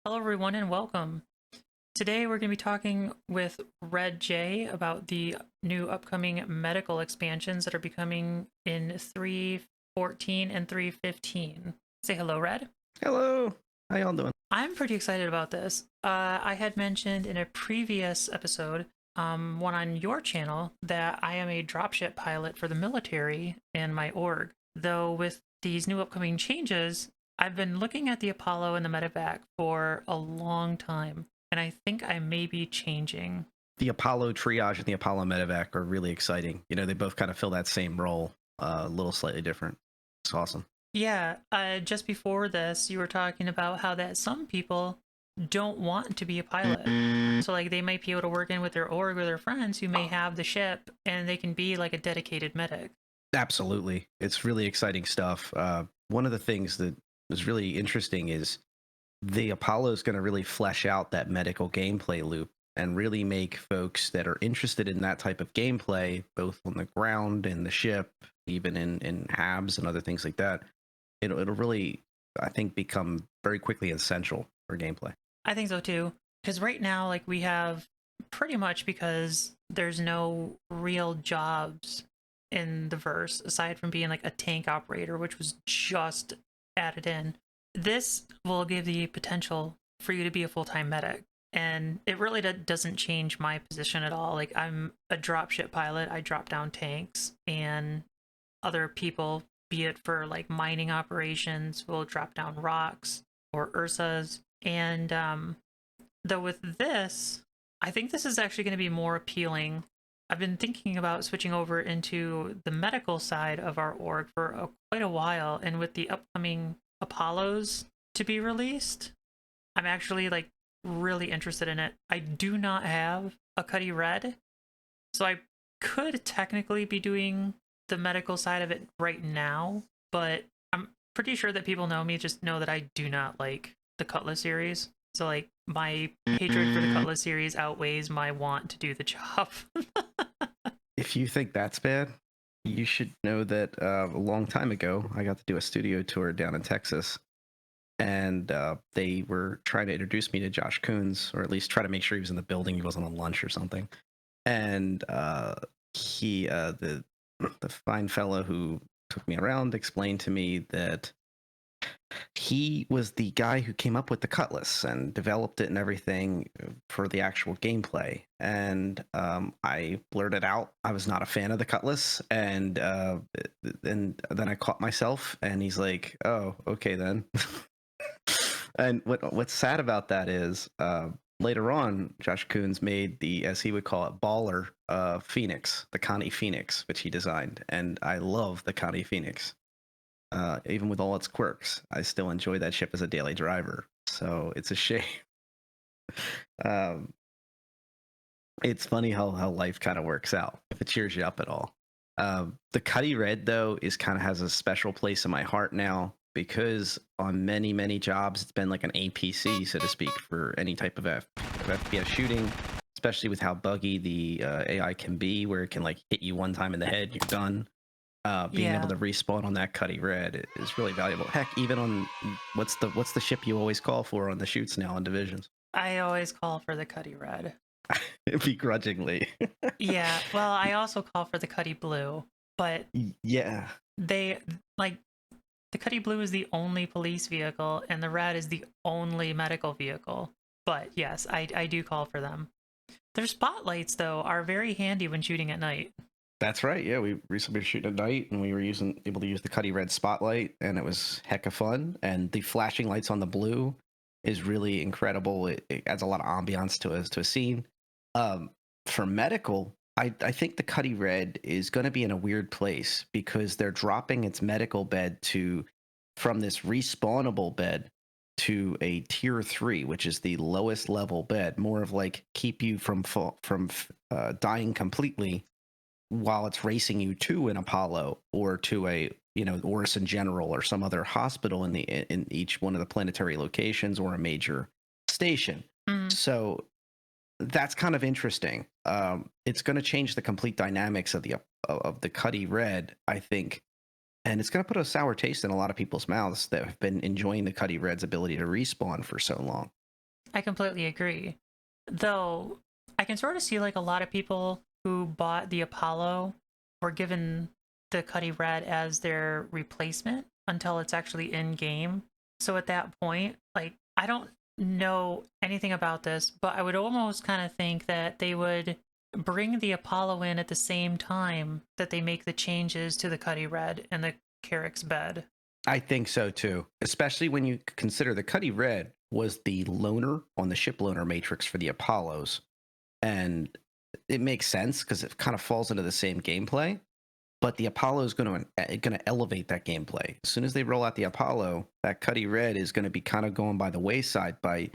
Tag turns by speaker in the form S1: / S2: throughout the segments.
S1: Hello, everyone, and welcome. Today, we're going to be talking with Red J about the new upcoming medical expansions that are becoming in 3.14 and 3.15. Say hello, Red.
S2: Hello. How y'all doing?
S1: I'm pretty excited about this. I had mentioned in a previous episode, one on your channel, that I am a dropship pilot for the military in my org. Though with these new upcoming changes, I've been looking at the Apollo and the Medivac for a long time, and I think I may be changing.
S2: The Apollo triage and the Apollo Medivac are really exciting. You know, they both kind of fill that same role, a little slightly different. It's awesome.
S1: Yeah, just before this, you were talking about how that some people don't want to be a pilot. So, like, they might be able to work in with their org or their friends who may have the ship and they can be like a dedicated medic.
S2: Absolutely. It's really exciting stuff. One of the things that is really interesting is the Apollo is going to really flesh out that medical gameplay loop and really make folks that are interested in that type of gameplay, both on the ground, in the ship, even in HABs and other things like that, it'll really, I think, become very quickly essential for gameplay.
S1: I think so too. Because right now, like, we have pretty much because there's no real jobs in the verse aside from being like a tank operator, which was just added in. This will give the potential for you to be a full-time medic, and it really doesn't change my position at all. Like, I'm a dropship pilot, I drop down tanks, and other people, be it for like mining operations, will drop down rocks or ursas. And though with this, I think this is actually going to be more appealing. I've been thinking about switching over into the medical side of our org for quite a while, and with the upcoming Apollos to be released, I'm actually like really interested in it. I do not have a Cutty Red, so I could technically be doing the medical side of it right now, but I'm pretty sure that people know me, just know that I do not like the Cutlass series. So, like, my hatred for the Cutlass series outweighs my want to do the job.
S2: If you think that's bad, you should know that a long time ago, I got to do a studio tour down in Texas, and they were trying to introduce me to Josh Coons, or at least try to make sure he was in the building. He wasn't on lunch or something. And the fine fellow who took me around explained to me that he was the guy who came up with the Cutlass and developed it and everything for the actual gameplay. And I blurted out I was not a fan of the Cutlass, and then I caught myself, and he's like, "Oh, okay then." And what's sad about that is later on, Josh Coons made the, as he would call it, baller Phoenix, the Connie Phoenix, which he designed, and I love the Connie Phoenix. Even with all its quirks, I still enjoy that ship as a daily driver. So it's a shame. um, it's funny how life kind of works out, if it cheers you up at all. The Cutty Red, though, is kind of has a special place in my heart now, because on many jobs it's been like an APC, so to speak, for any type of FPS shooting, especially with how buggy the AI can be, where it can like hit you one time in the head, you're done. Being able to respawn on that Cutty Red is really valuable. Heck, even on what's the ship you always call for on the shoots now in divisions?
S1: I always call for the Cutty Red.
S2: Begrudgingly.
S1: Yeah, well, I also call for the Cutty Blue, but
S2: Yeah,
S1: they, like, the Cutty Blue is the only police vehicle, and the Red is the only medical vehicle. But yes, I do call for them. Their spotlights, though, are very handy when shooting at night.
S2: that's right. Yeah, we recently were shooting at night, and we were able to use the Cutty Red spotlight, and it was heck of fun. And the flashing lights on the blue is really incredible. It adds a lot of ambiance to a scene. For medical, I think the Cutty Red is going to be in a weird place, because they're dropping its medical bed to from this respawnable bed to a tier 3, which is the lowest level bed, more of like keep you from dying completely while it's racing you to an Apollo or to a, you know, Orison General or some other hospital in each one of the planetary locations, or a major station.
S1: Mm.
S2: So that's kind of interesting. It's going to change the complete dynamics of the Cutty Red, I think, and it's going to put a sour taste in a lot of people's mouths that have been enjoying the Cutty Red's ability to respawn for so long.
S1: I completely agree. Though I can sort of see like a lot of people who bought the Apollo were given the Cutty Red as their replacement until it's actually in game. So at that point, like I don't know anything about this, but I would almost kind of think that they would bring the Apollo in at the same time that they make the changes to the Cutty Red and the Carrick's bed.
S2: I think so too, especially when you consider the Cutty Red was the loaner on the ship loaner matrix for the Apollos. And it makes sense because it kind of falls into the same gameplay. But the Apollo is going to elevate that gameplay. As soon as they roll out the Apollo, that Cutty Red is going to be kind of going by the wayside by,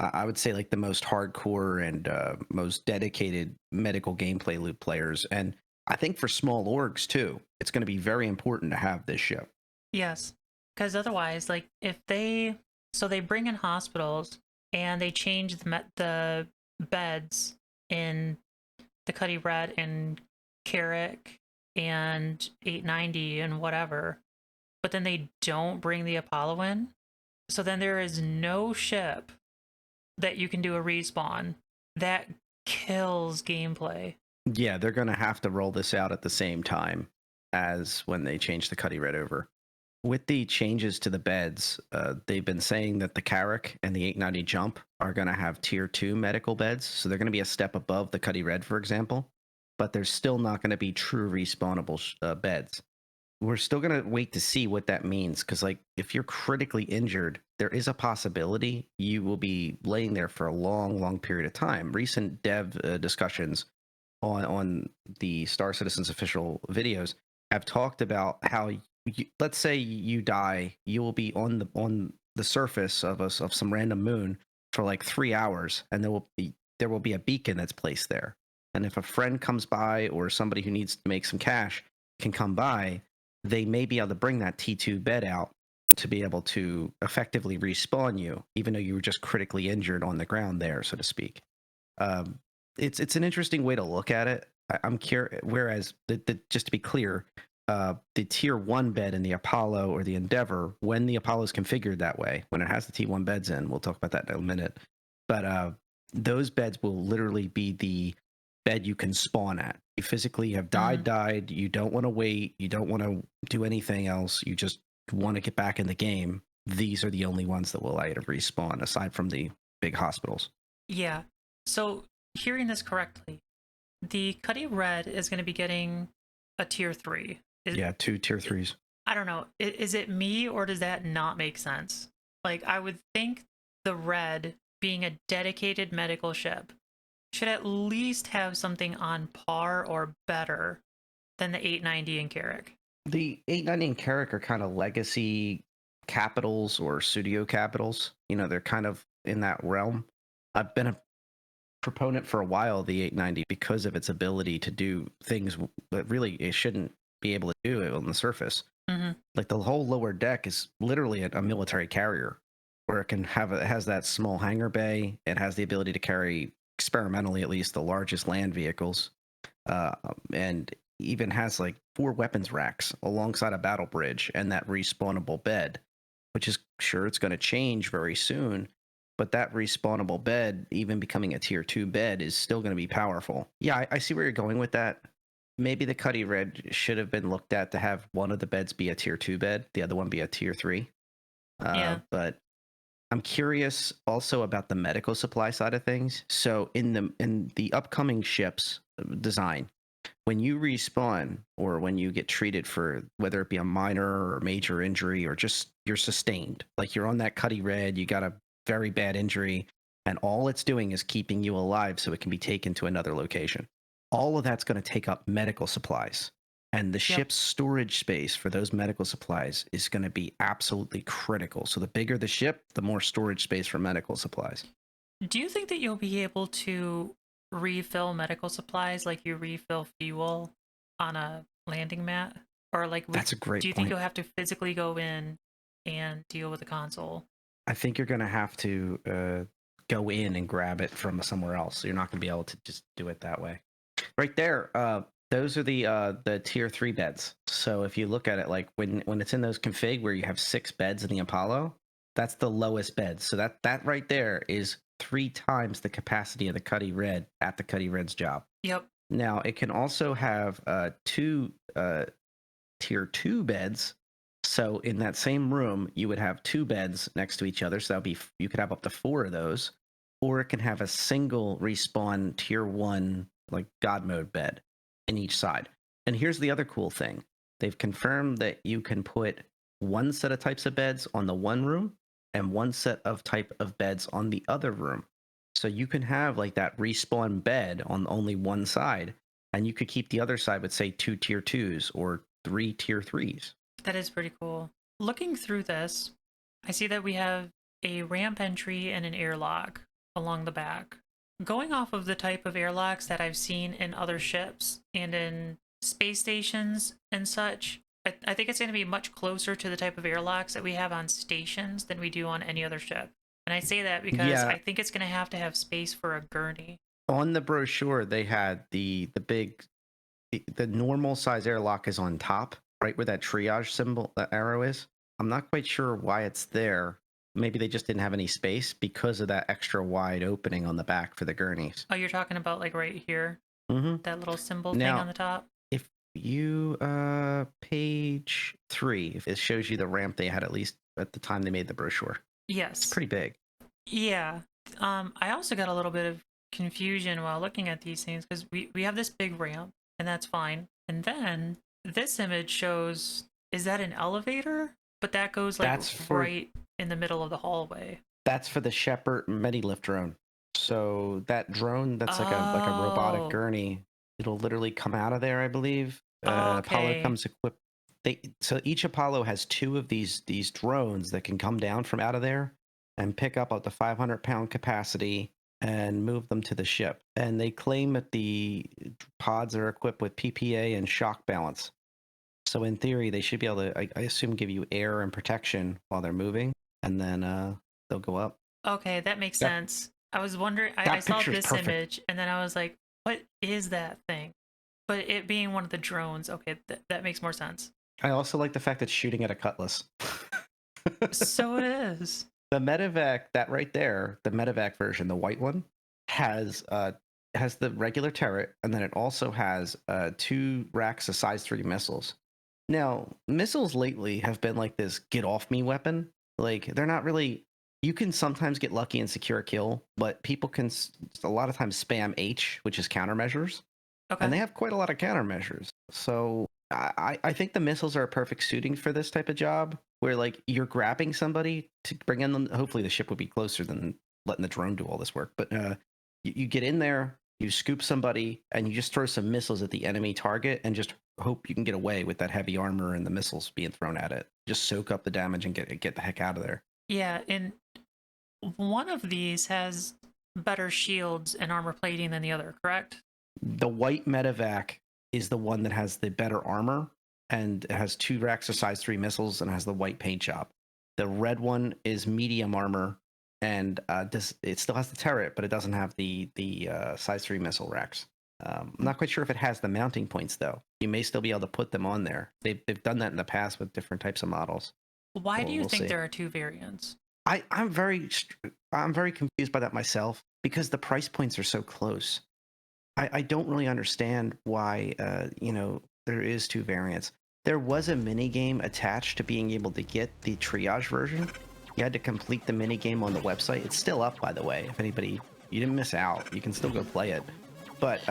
S2: I would say, like the most hardcore and most dedicated medical gameplay loop players. And I think for small orgs too, it's going to be very important to have this ship.
S1: Yes, because otherwise, like if they so they bring in hospitals and they change the beds in the Cutty Red and Carrick and 890 and whatever, but then they don't bring the Apollo in. So then there is no ship that you can do a respawn. That kills gameplay.
S2: Yeah, they're going to have to roll this out at the same time as when they change the Cutty Red over. With the changes to the beds, they've been saying that the Carrick and the 890 Jump are going to have tier 2 medical beds. So they're going to be a step above the Cutty Red, for example. But there's still not going to be true respawnable beds. We're still going to wait to see what that means. Because like, if you're critically injured, there is a possibility you will be laying there for a long, long period of time. Recent dev discussions on the Star Citizens official videos have talked about how let's say you die, you will be on the surface of some random moon for like 3 hours, and there will be a beacon that's placed there. And if a friend comes by or somebody who needs to make some cash can come by, they may be able to bring that T2 bed out to be able to effectively respawn you, even though you were just critically injured on the ground there, so to speak. It's an interesting way to look at it. I'm curious. Whereas, just to be clear, the tier 1 bed in the Apollo or the Endeavor, when the Apollo is configured that way, when it has the T1 beds in, we'll talk about that in a minute. But those beds will literally be the bed you can spawn at. You physically have died. You don't want to wait. You don't want to do anything else. You just want to get back in the game. These are the only ones that will allow you to respawn, aside from the big hospitals.
S1: Yeah. So hearing this correctly, the Cutty Red is going to be getting a tier 3.
S2: Yeah, 2 tier 3s.
S1: I don't know. Is it me or does that not make sense? Like, I would think the Red, being a dedicated medical ship, should at least have something on par or better than the 890 and Carrick.
S2: The 890 and Carrick are kind of legacy capitals or studio capitals. You know, they're kind of in that realm. I've been a proponent for a while of the 890 because of its ability to do things that really it shouldn't be able to do it on the surface.
S1: Mm-hmm.
S2: Like the whole lower deck is literally a military carrier, where it has that small hangar bay. It has the ability to carry, experimentally at least, the largest land vehicles, and even has like 4 weapons racks alongside a battle bridge and that respawnable bed, which is sure it's going to change very soon. But that respawnable bed, even becoming a tier 2 bed, is still going to be powerful. Yeah, I see where you're going with that. Maybe the Cutty Red should have been looked at to have one of the beds be a tier 2 bed, the other one be a tier 3. But I'm curious also about the medical supply side of things. So in the upcoming ships design, when you respawn or when you get treated for whether it be a minor or major injury or just you're sustained, like you're on that Cutty Red, you got a very bad injury, and all it's doing is keeping you alive so it can be taken to another location. All of that's going to take up medical supplies. And the ship's storage space for those medical supplies is going to be absolutely critical. So the bigger the ship, the more storage space for medical supplies.
S1: Do you think that you'll be able to refill medical supplies like you refill fuel on a landing mat? Or like,
S2: That's a great
S1: do you
S2: point.
S1: think you'll have to physically go in and deal with the console?
S2: I think you're going to have to go in and grab it from somewhere else. You're not going to be able to just do it that way. Right there, those are the tier 3 beds. So if you look at it, like when it's in those config where you have 6 beds in the Apollo, that's the lowest bed. So that right there is 3 times the capacity of the Cutty Red at the Cutty Red's job.
S1: Yep.
S2: Now, it can also have 2 tier 2 beds. So in that same room, you would have 2 beds next to each other. So that'd be, you could have up to 4 of those. Or it can have a single respawn tier 1, like God mode bed in each side. And here's the other cool thing. They've confirmed that you can put 1 set of types of beds on the one room and 1 set of type of beds on the other room. So you can have like that respawn bed on only one side, and you could keep the other side with, say, 2 tier 2s or 3 tier 3s.
S1: That is pretty cool. Looking through this, I see that we have a ramp entry and an airlock along the back. Going off of the type of airlocks that I've seen in other ships and in space stations and such, I think it's going to be much closer to the type of airlocks that we have on stations than we do on any other ship. And I say that because I think it's going to have space for a gurney.
S2: On the brochure, they had the normal size airlock is on top, right where that triage symbol, that arrow is. I'm not quite sure why it's there. Maybe they just didn't have any space because of that extra wide opening on the back for the gurneys.
S1: Oh, you're talking about like right here?
S2: Mm-hmm.
S1: That little symbol thing on the top?
S2: If you, page 3, it shows you the ramp they had at least at the time they made the brochure.
S1: Yes.
S2: It's pretty big.
S1: Yeah. I also got a little bit of confusion while looking at these things because we have this big ramp and that's fine. And then this image shows, is that an elevator? But that goes like right in the middle of the hallway.
S2: That's for the Shepherd Medilift drone. So that drone, that's like a robotic gurney. It'll literally come out of there, I believe. Apollo comes equipped. So each Apollo has 2 of these drones that can come down from out of there and pick up to 500-pound capacity and move them to the ship. And they claim that the pods are equipped with PPA and shock balance. So in theory, they should be able to, I assume, give you air and protection while they're moving, and then they'll go up.
S1: Okay, that makes sense. I was wondering, I saw this image, and then I was like, what is that thing? But it being one of the drones, okay, that makes more sense.
S2: I also like the fact that it's shooting at a Cutlass.
S1: So it is.
S2: The Medivac, that right there, the Medivac version, the white one, has the regular turret, and then it also has 2 racks of size 3 missiles. Now, missiles lately have been like this get off me weapon. Like, they're not really, you can sometimes get lucky and secure a kill, but people can a lot of times spam H, which is countermeasures. Okay. And they have quite a lot of countermeasures. So I think the missiles are a perfect suiting for this type of job, where like you're grabbing somebody to bring in them. Hopefully the ship would be closer than letting the drone do all this work. But you get in there, you scoop somebody, and you just throw some missiles at the enemy target and just hope you can get away with that heavy armor and the missiles being thrown at it. Just soak up the damage and get the heck out of there. Yeah,
S1: and one of these has better shields and armor plating than the other, correct?
S2: The white Medivac is the one that has the better armor, and it has 2 racks of size 3 missiles and has the white paint job. The red one is medium armor, and it still has the turret, but it doesn't have the size 3 missile racks. I'm not quite sure if it has the mounting points, though. You may still be able to put them on there. They've done that in the past with different types of models.
S1: Why do you think there are 2 variants?
S2: I'm very confused by that myself, because the price points are so close. I don't really understand why there is 2 variants. There was a mini game attached to being able to get the triage version. You had to complete the mini game on the website. It's still up, by the way. If anybody, you didn't miss out, you can still go play it. But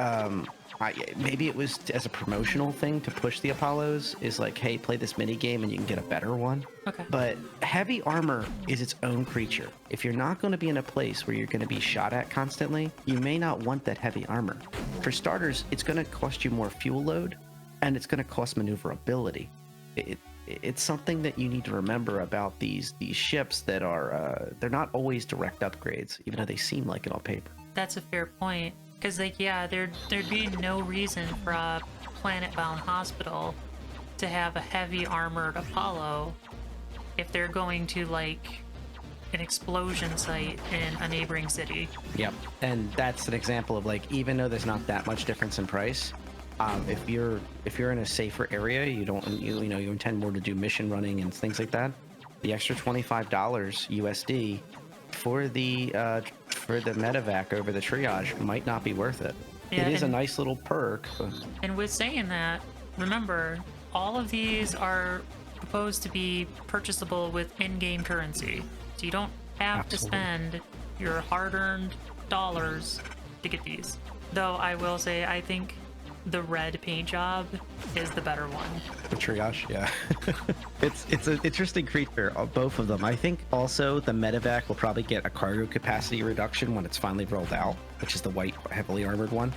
S2: maybe it was as a promotional thing to push the Apollos, is like, hey, play this mini game and you can get a better one. Okay. But heavy armor is its own creature. If you're not going to be in a place where you're going to be shot at constantly, you may not want that heavy armor. For starters, it's going to cost you more fuel load, and it's going to cost maneuverability. It's something that you need to remember about these ships that are they're not always direct upgrades, even though they seem like it on paper.
S1: That's a fair point. Because, like, yeah, there'd be no reason for a planet-bound hospital to have a heavy armored Apollo if they're going to, like, an explosion site in a neighboring city.
S2: Yep, and that's an example of, like, even though there's not that much difference in price, if you're in a safer area, you intend more to do mission running and things like that, the extra $25 USD for the Medivac over the triage might not be worth it.
S1: Yeah,
S2: It is a nice little perk. But...
S1: And with saying that, remember, all of these are proposed to be purchasable with in-game currency. So you don't have to spend your hard-earned dollars to get these. Though I will say, I think the red paint job is the better one.
S2: The triage, yeah. it's an interesting creature, both of them. I think also the Medivac will probably get a cargo capacity reduction when it's finally rolled out, which is the white heavily armored one,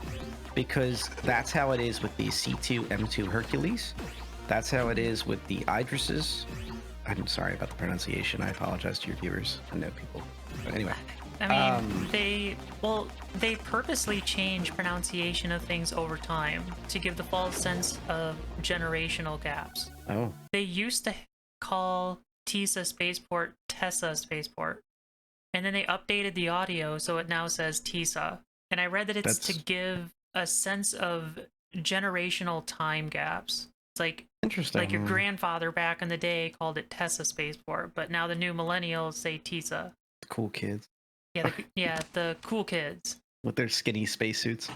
S2: because that's how it is with the C2 M2 Hercules. That's how it is with the Idrises. I'm sorry about the pronunciation. I apologize to your viewers. I know people. But anyway.
S1: I mean, they purposely change pronunciation of things over time to give the false sense of generational gaps.
S2: Oh.
S1: They used to call TISA Spaceport Tessa Spaceport, and then they updated the audio so it now says TISA. And I read that it's to give a sense of generational time gaps. It's like
S2: interesting.
S1: Like your grandfather back in the day called it Tessa Spaceport, but now the new millennials say TISA.
S2: The cool kids.
S1: Yeah, the cool kids
S2: with their skinny spacesuits.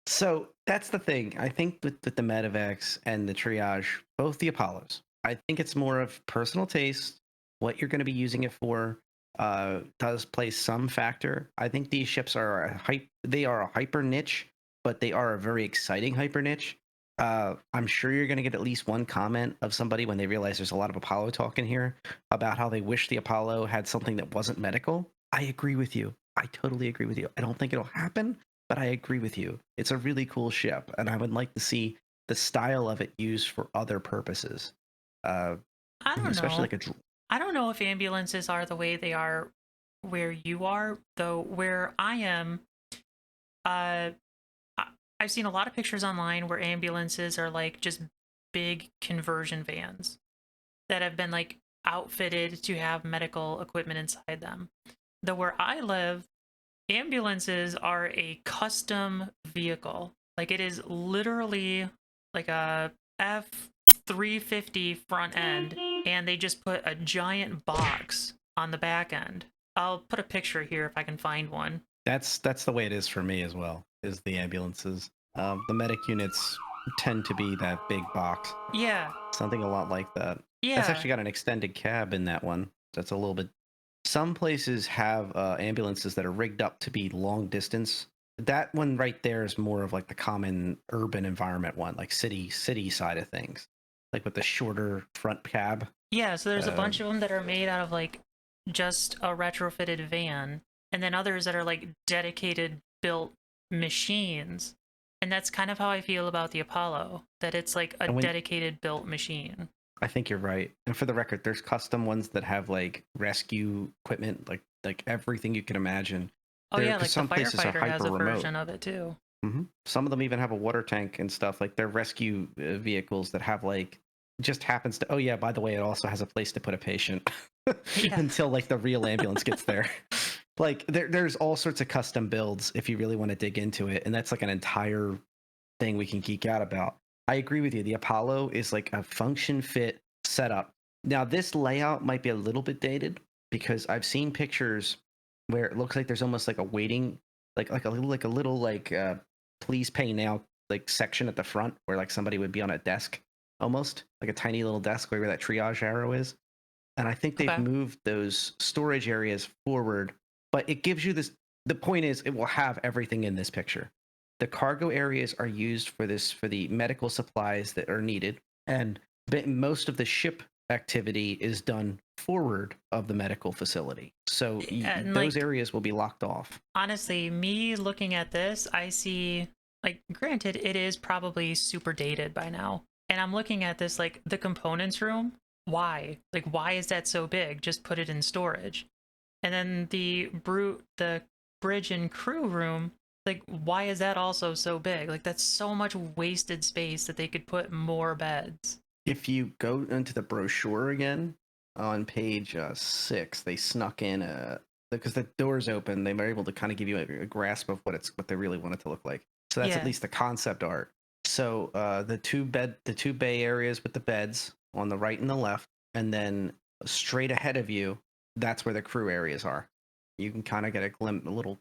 S2: So that's the thing. I think with the Medivacs and the triage, both the Apollos, I think it's more of personal taste. What you're going to be using it for does play some factor. I think these ships are they are a hyper niche, but they are a very exciting hyper niche. I'm sure you're going to get at least one comment of somebody when they realize there's a lot of Apollo talk in here about how they wish the Apollo had something that wasn't medical. I agree with you. I totally agree with you. I don't think it'll happen, but I agree with you. It's a really cool ship, and I would like to see the style of it used for other purposes.
S1: I don't know.
S2: Especially
S1: I don't know if ambulances are the way they are where you are, though. Where I am, I've seen a lot of pictures online where ambulances are like just big conversion vans that have been like outfitted to have medical equipment inside them. Though where I live, ambulances are a custom vehicle. Like it is literally like a F-350 front end, and they just put a giant box on the back end. I'll put a picture here if I can find one.
S2: That's the way it is for me as well, is the ambulances. The medic units tend to be that big box.
S1: Yeah.
S2: Something a lot like that.
S1: Yeah.
S2: That's actually got an extended cab in that one. That's a little bit... Some places have ambulances that are rigged up to be long distance. That one right there is more of like the common urban environment one, like city side of things. Like with the shorter front cab.
S1: Yeah, so there's a bunch of them that are made out of like just a retrofitted van, and then others that are like dedicated built machines. And that's kind of how I feel about the Apollo, that it's like a dedicated built machine.
S2: I think you're right. And for the record, there's custom ones that have like rescue equipment, like everything you can imagine.
S1: Oh yeah, like some the firefighter has a version of it too.
S2: Mm-hmm. Some of them even have a water tank and stuff. Like they're rescue vehicles that have like, just happens to, oh yeah, by the way, it also has a place to put a patient until like the real ambulance gets there. Like there's all sorts of custom builds if you really want to dig into it, and that's like an entire thing we can geek out about. I agree with you. The Apollo is like a function fit setup. Now this layout might be a little bit dated because I've seen pictures where it looks like there's almost like a waiting, like a little please pay now like section at the front where like somebody would be on a desk, almost like a tiny little desk where that triage arrow is. And I think they've moved those storage areas forward, but it gives you this. The point is, it will have everything in this picture. The cargo areas are used for the medical supplies that are needed, and most of the ship activity is done forward of the medical facility. So those areas will be locked off.
S1: Honestly, me looking at this, I see, like, granted, it is probably super dated by now. And I'm looking at this, like, the components room. Why? Like, why is that so big? Just put it in storage. And then the bridge and crew room, like, why is that also so big? Like, that's so much wasted space that they could put more beds.
S2: If you go into the brochure again on page 6, they snuck in because the doors open, they were able to kind of give you a grasp of what they really want it to look like. So that's at least the concept art. So the two bay areas with the beds on the right and the left, and then straight ahead of you that's where the crew areas are. You can kind of get a little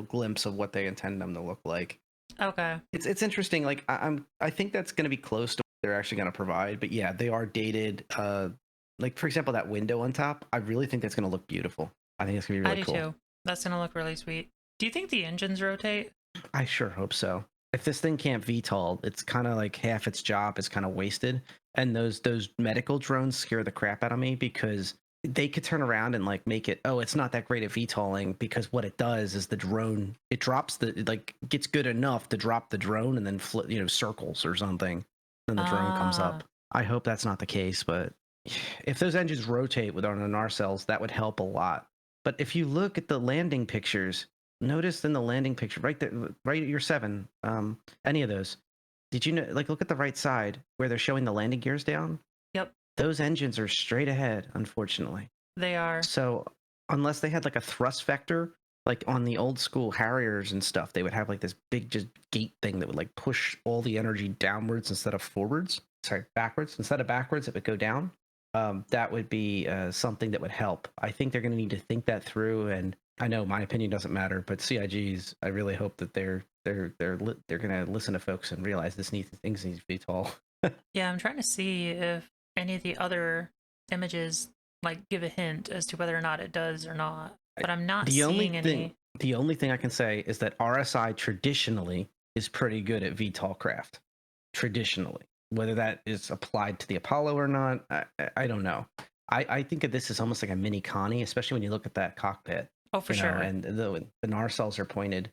S2: glimpse of what they intend them to look like.
S1: Okay.
S2: It's interesting. Like I think that's going to be close to what they're actually going to provide. But yeah, they are dated. Like for example, that window on top. I really think that's going to look beautiful. I think it's going to be
S1: I
S2: really
S1: do
S2: cool.
S1: too. That's gonna look really sweet. Do you think the engines rotate?
S2: I sure hope so. If this thing can't VTOL, it's kind of like half its job is kind of wasted. And those medical drones scare the crap out of me because they could turn around and like make it, oh, it's not that great at VTOLing, because what it does is the drone, it drops it like gets good enough to drop the drone and then circles or something. Then the drone comes
S1: Ah,
S2: up. I hope that's not the case, but if those engines rotate with on our cells, that would help a lot. But if you look at the landing pictures, notice in the landing picture right there, right at your 7, any of those, did you know, like, look at the right side where they're showing the landing gears down?
S1: yep,
S2: Those engines are straight ahead, unfortunately.
S1: they are.
S2: So unless they had like a thrust vector, like on the old school Harriers and stuff, they would have like this big just gate thing that would like push all the energy downwards instead of forwards. Sorry, backwards. Instead of backwards, it would go down. That would be something that would help. I think they're going to need to think that through. And I know my opinion doesn't matter, but CIGs, I really hope that they're going to listen to folks and realize things need to be tall.
S1: Yeah, I'm trying to see if any of the other images like give a hint as to whether or not it does or not. But I'm not
S2: The only
S1: seeing
S2: thing,
S1: any.
S2: the only thing I can say is that RSI traditionally is pretty good at VTOL craft. Traditionally, whether that is applied to the Apollo or not, I don't know. I think of this as almost like a mini Connie, especially when you look at that cockpit.
S1: Oh, for
S2: You know,
S1: sure.
S2: and the narcells are pointed,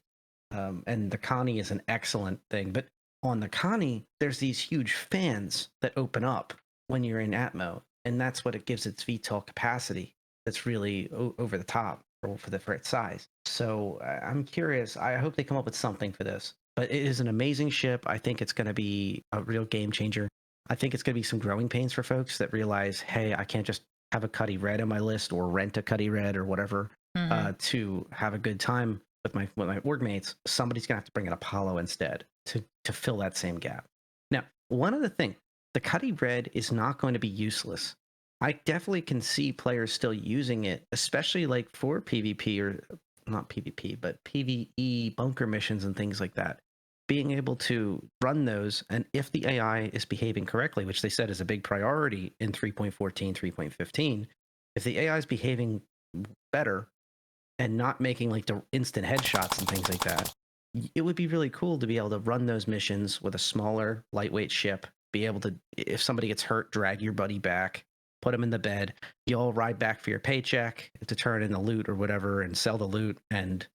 S2: and the Connie is an excellent thing. But on the Connie, there's these huge fans that open up when you're in Atmo, and that's what it gives its VTOL capacity. That's really over the top for its size. So I'm curious. I hope they come up with something for this. But it is an amazing ship. I think it's going to be a real game changer. I think it's going to be some growing pains for folks that realize, hey, I can't just have a Cutty Red on my list or rent a Cutty Red or whatever
S1: Mm-hmm.
S2: to have a good time with my org mates. Somebody's going to have to bring an Apollo instead to fill that same gap. Now, one of the things, the Cutty Red is not going to be useless. I definitely can see players still using it, especially like for PvP or not PvP, but PvE bunker missions and things like that. Being able to run those, and if the AI is behaving correctly, which they said is a big priority in 3.14, 3.15, if the AI is behaving better and not making like the instant headshots and things like that, it would be really cool to be able to run those missions with a smaller, lightweight ship, be able to, if somebody gets hurt, drag your buddy back, put him in the bed, you all ride back for your paycheck to turn in the loot or whatever and sell the loot, and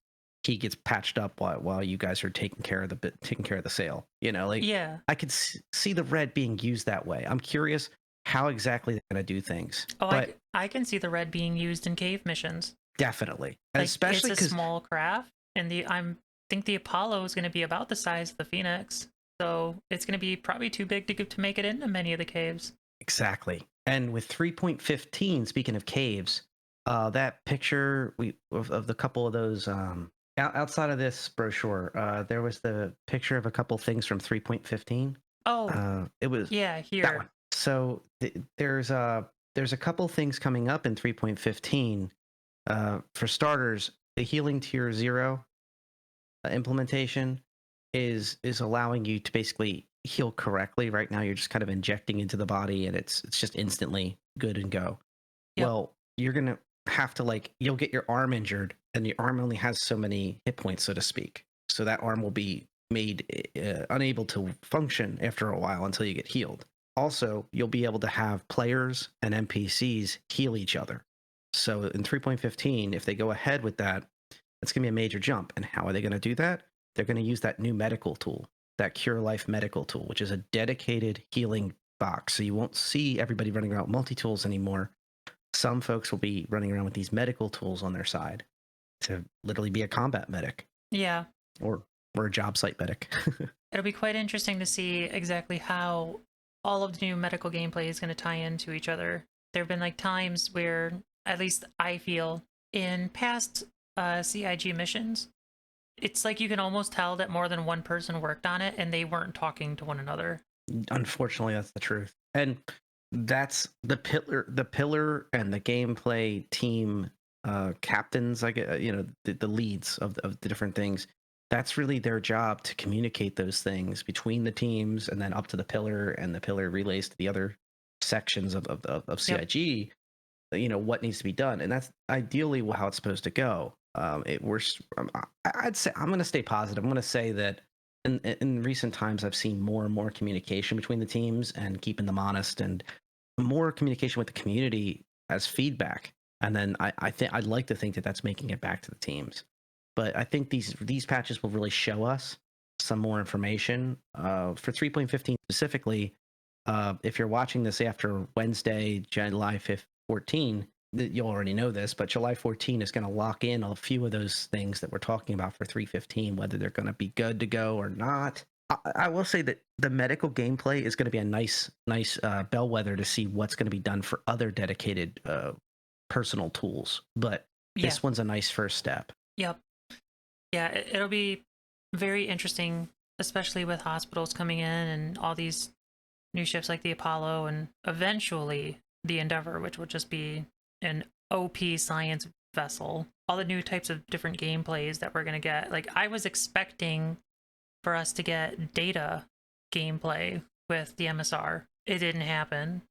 S2: he gets patched up while you guys are taking care of the sale. You know, like,
S1: Yeah.
S2: I could see the red being used that way. I'm curious how exactly they're going to do things.
S1: Oh,
S2: But
S1: I can see the red being used in cave missions.
S2: definitely,
S1: Like it's
S2: especially
S1: a
S2: because
S1: small craft, and the I'm think the Apollo is going to be about the size of the Phoenix, so it's going to be probably too big to make it into many of the caves.
S2: exactly. And with 3.15, speaking of caves, that picture of the couple of those outside of this brochure, there was the picture of a couple things from 3.15.
S1: Oh,
S2: It was
S1: yeah,
S2: that
S1: here.
S2: one. So there's a couple things coming up in 3.15. For starters, the healing tier 0 implementation is allowing you to basically heal correctly. Right now, you're just kind of injecting into the body, and it's just instantly good and go.
S1: Yep.
S2: Well, you're gonna have to, like, you'll get your arm injured, and the arm only has so many hit points, so to speak. So that arm will be made unable to function after a while until you get healed. Also, you'll be able to have players and NPCs heal each other. So in 3.15, if they go ahead with that, it's going to be a major jump. And how are they going to do that? They're going to use that new medical tool, that Cure Life medical tool, which is a dedicated healing box. So you won't see everybody running around multi-tools anymore. Some folks will be running around with these medical tools on their side to literally be a combat medic
S1: Yeah.
S2: or a job site medic.
S1: It'll be quite interesting to see exactly how all of the new medical gameplay is going to tie into each other. There have been like times where, at least I feel, in past CIG missions, it's like you can almost tell that more than one person worked on it and they weren't talking to one another.
S2: Unfortunately, that's the truth. And that's the pillar and the gameplay team captains, I get, the leads of the different things. That's really their job, to communicate those things between the teams and then up to the pillar, and the pillar relays to the other sections of
S1: Yep.
S2: CIG, what needs to be done, and that's ideally how it's supposed to go. I'd say I'm going to stay positive. I'm going to say that in recent times, I've seen more and more communication between the teams and keeping them honest, and more communication with the community as feedback. And then I think I'd like to think that that's making it back to the teams. But I think these patches will really show us some more information for 3.15 specifically. If you're watching this after Wednesday, July 5th, 14, you'll already know this, but July 14 is going to lock in a few of those things that we're talking about for 3.15, whether they're going to be good to go or not. I will say that the medical gameplay is going to be a nice bellwether to see what's going to be done for other dedicated personal tools. But
S1: Yeah.
S2: this one's a nice first step.
S1: Yep. Yeah, it'll be very interesting, especially with hospitals coming in and all these new ships like the Apollo and eventually the Endeavor, which will just be an OP science vessel. All the new types of different gameplays that we're going to get. Like, I was expecting for us to get data gameplay with the MSR. It didn't happen,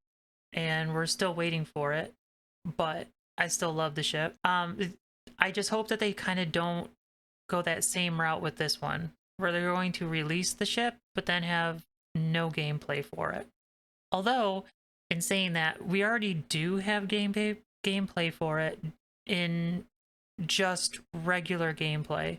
S1: and we're still waiting for it, but I still love the ship. I just hope that they kind of don't go that same route with this one, where they're going to release the ship, but then have no gameplay for it. Although, in saying that, we already do have gameplay for it in just regular gameplay.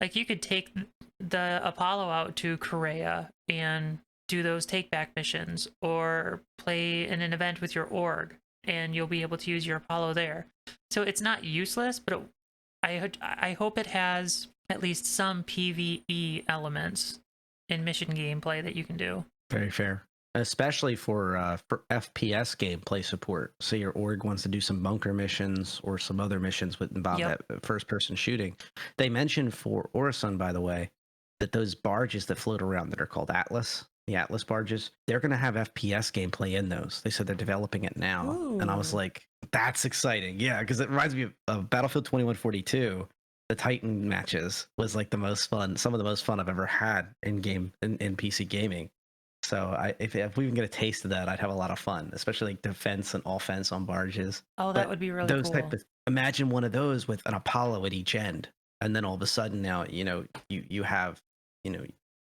S1: Like, you could take the Apollo out to Korea and do those take back missions, or play in an event with your org, and you'll be able to use your Apollo there. So it's not useless, but I hope it has at least some PvE elements in mission gameplay that you can do.
S2: Very fair, especially for FPS gameplay support. So your org wants to do some bunker missions or some other missions with involve that first person shooting. They mentioned for Orison, by the way, that those barges that float around that are called Atlas, the Atlas barges, they're going to have FPS gameplay in those. They said they're developing it now.
S1: Ooh.
S2: And I was like, that's exciting. Yeah, because it reminds me of Battlefield 2142. The Titan matches was like the most fun, some of the most fun I've ever had in PC gaming. So if we can get a taste of that, I'd have a lot of fun, especially like defense and offense on barges.
S1: Oh, that would be really
S2: those
S1: cool.
S2: type of, imagine one of those with an Apollo at each end, and then all of a sudden now you have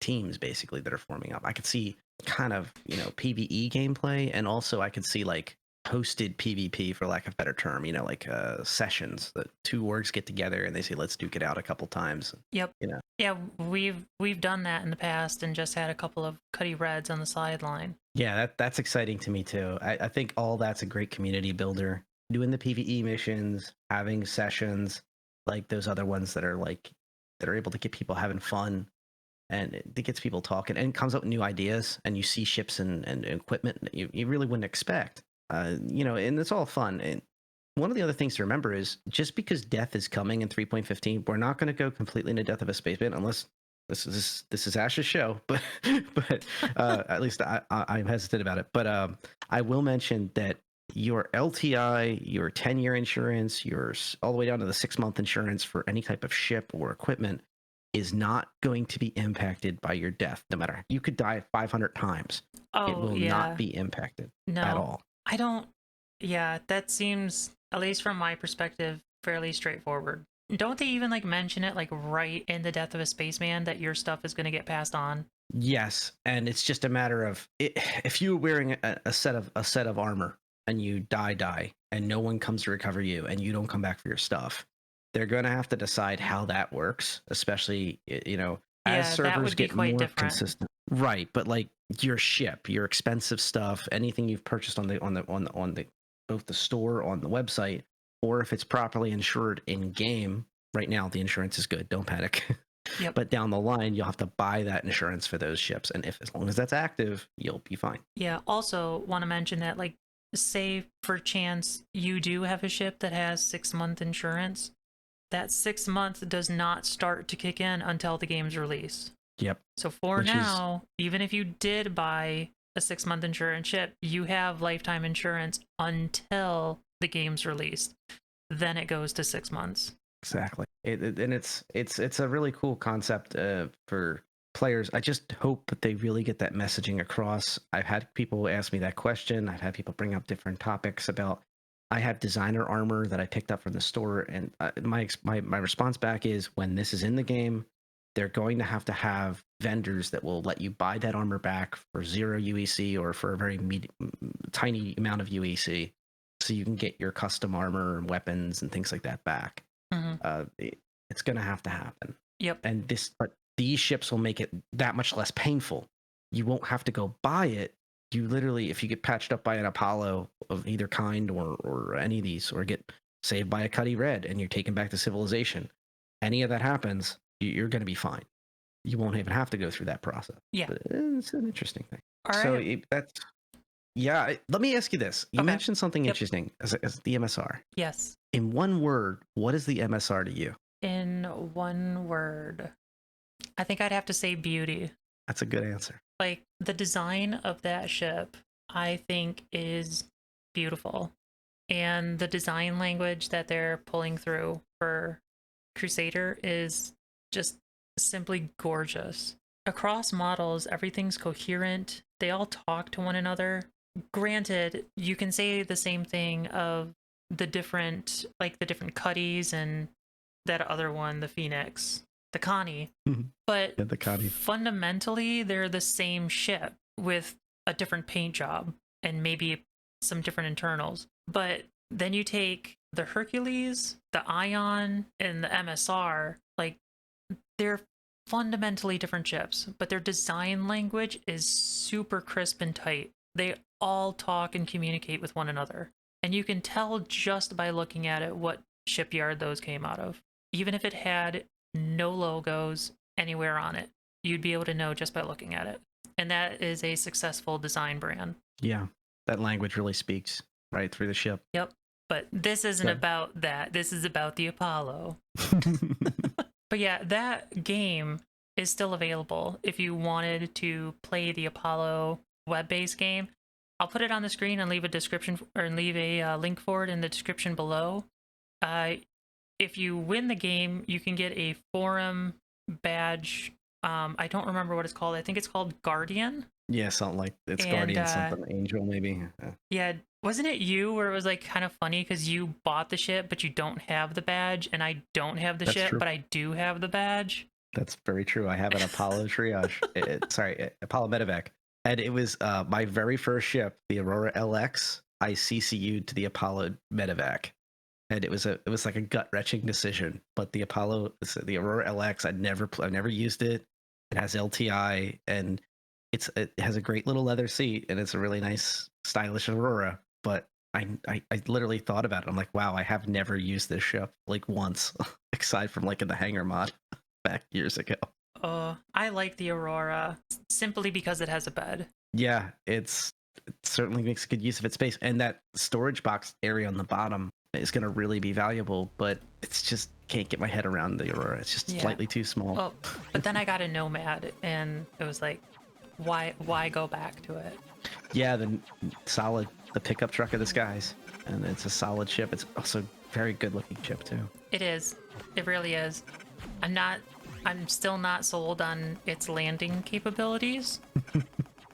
S2: teams basically that are forming up. I could see kind of PvE gameplay, and also I could see like hosted PvP, for lack of a better term, like sessions that two orgs get together and they say, let's duke it out a couple times.
S1: Yep. Yeah, we've done that in the past and just had a couple of Cutty Reds on the sideline.
S2: Yeah, that's exciting to me too. I think all that's a great community builder. Doing the PvE missions, having sessions like those other ones that are able to get people having fun, and it gets people talking, and it comes up with new ideas, and you see ships and equipment that you really wouldn't expect. And it's all fun. And one of the other things to remember is, just because death is coming in 3.15, we're not going to go completely into Death of a Spaceman unless this is Ash's show. But at least I'm hesitant about it. But I will mention that your LTI, your 10-year insurance, yours all the way down to the 6-month insurance for any type of ship or equipment is not going to be impacted by your death. No matter, you could die 500 times. It will not be impacted at all.
S1: I don't. Yeah, that seems, at least from my perspective, fairly straightforward. Don't they even mention it right in the Death of a Spaceman that your stuff is going to get passed on?
S2: Yes, and it's just a matter of if you're wearing a set of armor and you die, and no one comes to recover you, and you don't come back for your stuff, they're going to have to decide how that works. Especially as servers get more consistent, right? But your ship, your expensive stuff, anything you've purchased on the both the store, on the website, or if it's properly insured in game. Right now, the insurance is good. Don't panic.
S1: Yep.
S2: But down the line, you'll have to buy that insurance for those ships, and as long as that's active, you'll be fine.
S1: Yeah. Also, want to mention that, say for chance you do have a ship that has 6-month insurance, that 6 month does not start to kick in until the game's release.
S2: Yep.
S1: So for now, even if you did buy a 6-month insurance ship, you have lifetime insurance until the game's released. Then it goes to 6 months.
S2: Exactly. And it's a really cool concept for players. I just hope that they really get that messaging across. I've had people ask me that question. I've had people bring up different topics about. I have designer armor that I picked up from the store, and my response back is, when this is in the game, they're going to have vendors that will let you buy that armor back for 0 UEC or for a very tiny amount of UEC, so you can get your custom armor and weapons and things like that back. It's going to happen.
S1: Yep.
S2: And but these ships will make it that much less painful. You won't have to go buy it. You literally, if you get patched up by an Apollo of either kind or any of these, or get saved by a Cutty Red and you're taken back to civilization, any of that happens, you're going to be fine. You won't even have to go through that process.
S1: Yeah.
S2: But it's an interesting thing.
S1: All right.
S2: So that's, yeah. Let me ask you this. You mentioned something interesting as the MSR.
S1: Yes.
S2: In one word, what is the MSR to you?
S1: In one word, I think I'd have to say beauty.
S2: That's a good answer.
S1: Like, the design of that ship, I think, is beautiful. And the design language that they're pulling through for Crusader is just simply gorgeous. Across models, everything's coherent. They all talk to one another. Granted, you can say the same thing of the different Cuttys and that other one, the Phoenix, the Connie. But
S2: the Connie.
S1: Fundamentally, they're the same ship with a different paint job and maybe some different internals. But then you take the Hercules, the Ion, and the MSR, like, they're fundamentally different ships, but their design language is super crisp and tight. They all talk and communicate with one another. And you can tell just by looking at it what shipyard those came out of. Even if it had no logos anywhere on it, you'd be able to know just by looking at it. And that is a successful design brand.
S2: Yeah, that language really speaks right through the ship.
S1: Yep. But this isn't about that. This is about the Apollo. But yeah, that game is still available if you wanted to play the Apollo web-based game. I'll put it on the screen and leave a description, or leave a link for it in the description below. If you win the game, you can get a forum badge. I don't remember what it's called. I think it's called Guardian.
S2: Yeah, something like it's Guardian, something Angel, maybe.
S1: Yeah, wasn't it you where it was like kind of funny because you bought the ship but you don't have the badge, and I don't have the ship but I do have the badge?
S2: That's very true. I have an Apollo triage. Apollo Medivac, and it was my very first ship, the Aurora LX. I CCU'd to the Apollo Medivac, and it was like a gut wrenching decision. But the Aurora LX, I've never used it. It has LTI, and it has a great little leather seat, and it's a really nice, stylish Aurora. But I literally thought about it. I'm like, wow, I have never used this ship like once, aside from like in the hangar mod back years ago.
S1: I like the Aurora simply because it has a bed.
S2: Yeah, it certainly makes good use of its space, and that storage box area on the bottom is going to really be valuable. But it's just can't get my head around the Aurora. It's just slightly too small.
S1: Oh, but then I got a Nomad, and it was like, why go back to it? Yeah,
S2: the pickup truck of the skies, and it's a solid ship. It's also very good looking ship too.
S1: It is. It really is. I'm still not sold on its landing capabilities.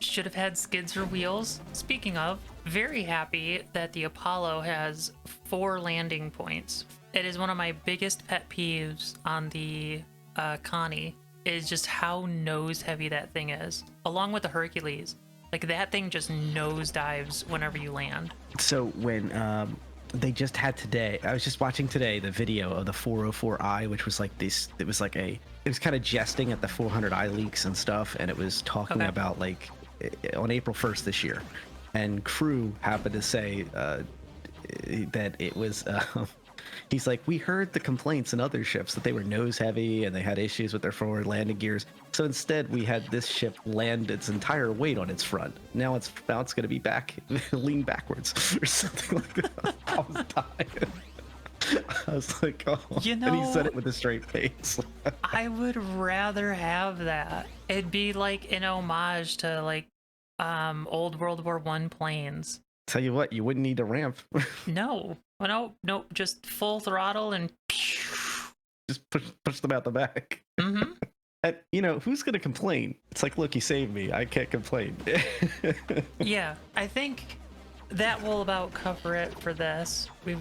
S1: Should have had skids or wheels. Speaking of, very happy that the Apollo has 4 landing points. It is one of my biggest pet peeves on the Connie, is just how nose heavy that thing is, along with the Hercules. Like, that thing just nose dives whenever you land.
S2: So when they just had today, I was just watching today the video of the 404i, which was like this. It was kind of jesting at the 400i leaks and stuff, and it was talking about like on April 1st this year, and Crew happened to say that it was. He's like, we heard the complaints in other ships that they were nose heavy and they had issues with their forward landing gears. So instead, we had this ship land its entire weight on its front. Now it's going to be lean backwards or something like that. I was dying. I was like, oh. And he said it with a straight face.
S1: I would rather have that. It'd be like an homage to like old World War One planes.
S2: Tell you what, you wouldn't need a ramp.
S1: No, no, just full throttle and.
S2: Just push them out the back.
S1: Mm-hmm.
S2: And, you know, who's gonna complain? It's like, look, you saved me. I can't complain.
S1: Yeah, I think that will about cover it for this. We've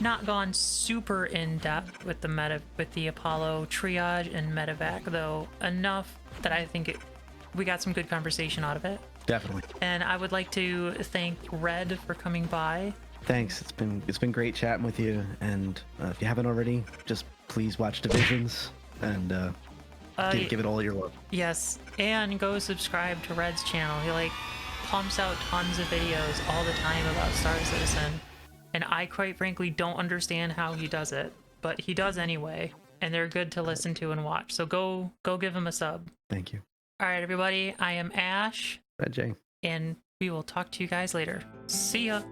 S1: not gone super in depth with the Apollo triage and Medivac, though enough that I think we got some good conversation out of it.
S2: Definitely.
S1: And I would like to thank Red for coming by.
S2: Thanks. It's been great chatting with you. And if you haven't already, just please watch Divisions and give it all your love.
S1: Yes, and go subscribe to Red's channel. He like pumps out tons of videos all the time about Star Citizen, and I quite frankly don't understand how he does it, but he does anyway, and they're good to listen to and watch. So go give him a sub.
S2: Thank you.
S1: All right, everybody. I am Ash,
S2: Red J.
S1: and we will talk to you guys later. See ya.